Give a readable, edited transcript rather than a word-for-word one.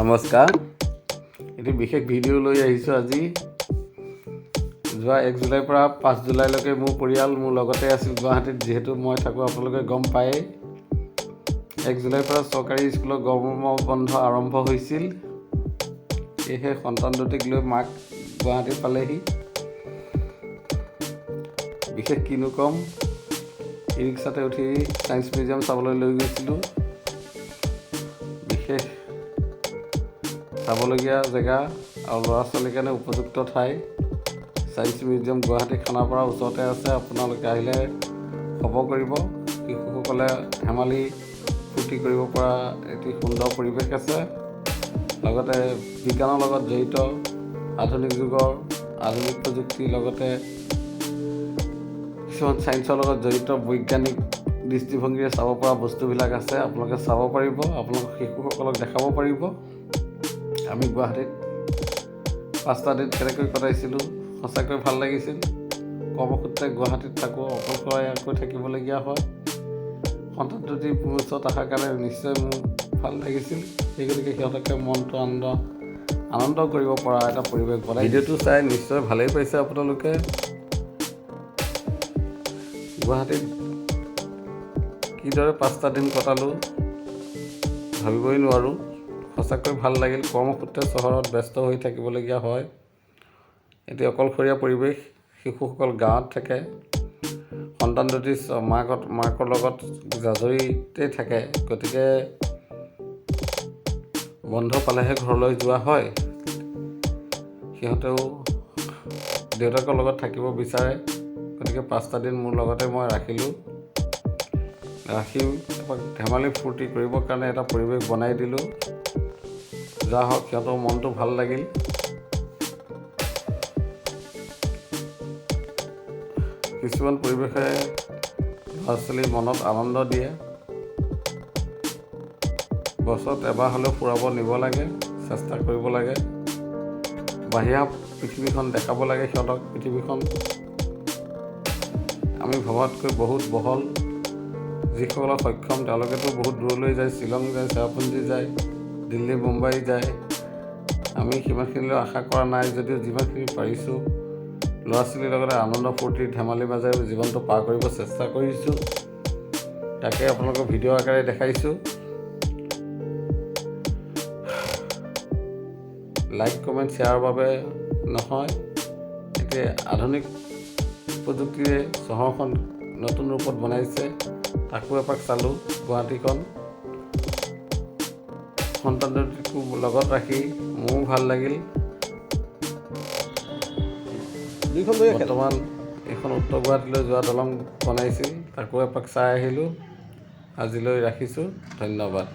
নমস্কাৰ। এটি বিশেষ ভিডিঅ' লৈ আহিছোঁ আজি। যোৱা 1 জুলাইৰ পৰা 5 জুলাইলৈকে মোৰ পৰিয়াল মোৰ লগতে আছিল গুৱাহাটীত। যিহেতু মই থাকোঁ আপোনালোকে গম পায়েই। 1 জুলাইৰ পৰা চৰকাৰী স্কুলৰ গৰমৰ বন্ধ আৰম্ভ হৈছিল। সেয়েহে সন্তান দুটিক লৈ মাক গুৱাহাটীত পালেহি। বিশেষ কিনো ক'ম, ই ৰিক্সাতে উঠি ছায়েন্স মিউজিয়াম চাবলৈ লৈ গৈছিলোঁ। বিশেষ চাবলগীয়া জেগা আৰু ল'ৰা ছোৱালীৰ কাৰণে উপযুক্ত ঠাই। ছায়েন্স মিউজিয়াম গুৱাহাটী খানাপাৰাৰ ওচৰতে আছে। আপোনালোকে আহিলে খবৰ কৰিব। শিশুসকলে ধেমালি ফূৰ্তি কৰিব পৰা এটি সুন্দৰ পৰিৱেশ আছে। লগতে বিজ্ঞানৰ লগত জড়িত আধুনিক যুগৰ আধুনিক প্ৰযুক্তিৰ লগতে কিছুমান ছায়েন্সৰ লগত জড়িত বৈজ্ঞানিক দৃষ্টিভংগীৰে চাব পৰা বস্তুবিলাক আছে। আপোনালোকে চাব পাৰিব, আপোনালোকৰ শিশুসকলক দেখাব পাৰিব। আমি গুৱাহাটীত 5টা দিন কেনেকৈ কটাইছিলোঁ, সঁচাকৈ ভাল লাগিছিল। কৰ্মসূত্ৰে গুৱাহাটীত থাকোঁ, অকলশৰীয়াকৈ থাকিবলগীয়া হয়। সন্তান দুটি মোৰ ওচৰত অহাৰ কাৰণে নিশ্চয় মোৰ ভাল লাগিছিল। সেই গতিকে সিহঁতকে মনটো আনন্দ কৰিব পৰা এটা পৰিৱেশ বনাই। ভিডিঅ'টো চাই নিশ্চয় ভালেই পাইছে আপোনালোকে। গুৱাহাটীত কিদৰে 5টা দিন কটালোঁ ভাবিবই নোৱাৰোঁ। সঁচাকৈ ভাল লাগিল। কৰ্মসূত্ৰে চহৰত ব্যস্ত হৈ থাকিবলগীয়া হয়। এটি অকলশৰীয়া পৰিৱেশ। শিশুসকল গাঁৱত থাকে। সন্তান দুটি মাকৰ লগত জাজৰিতে থাকে। গতিকে বন্ধ পালেহে ঘৰলৈ যোৱা হয়। সিহঁতেও দেউতাকৰ লগত থাকিব বিচাৰে। গতিকে 5টা দিন মোৰ লগতে মই ৰাখিলোঁ। ৰাখি ধেমালি ফূৰ্তি কৰিবৰ কাৰণে এটা পৰিৱেশ বনাই দিলোঁ। যা হওক, সিহঁতৰ মনটো ভাল লাগিল। কিছুমান পৰিৱেশে ল'ৰা ছোৱালীৰ মনত আনন্দ দিয়ে। বছৰত এবাৰ হ'লেও ফুৰাব নিব লাগে, চেষ্টা কৰিব লাগে। বাহিৰা পৃথিৱীখন দেখাব লাগে সিহঁতক। পৃথিৱীখন আমি ভবাতকৈ বহুত বহল। যিসকল সক্ষম তেওঁলোকেতো বহুত দূৰলৈ যায়, শ্বিলং যায়, চেৰাপুঞ্জী যায়, দিল্লী মুম্বাই যায়। আমি সিমানখিনিলৈ আশা কৰা নাই যদিও যিমানখিনি পাৰিছোঁ ল'ৰা ছোৱালীৰ লগতে আনন্দ ফূৰ্তি ধেমালিৰ মাজেৰে জীৱনটো পাৰ কৰিব চেষ্টা কৰিছোঁ। তাকে আপোনালোকক ভিডিঅ' আকাৰে দেখাইছোঁ। লাইক কমেণ্ট শ্বেয়াৰৰ বাবে নহয়, এতিয়া আধুনিক প্ৰযুক্তিৰে চহৰখন নতুন ৰূপত বনাইছে। তাকো এপাক চালোঁ গুৱাহাটীখন। সন্তান দুটিকো লগত ৰাখি মোৰো ভাল লাগিল। বৰ্তমান এইখন উত্তৰ গুৱাহাটীলৈ যোৱা দলং বনাইছিল, তাকো এপাক চাই আহিলোঁ। আজিলৈ ৰাখিছোঁ। ধন্যবাদ।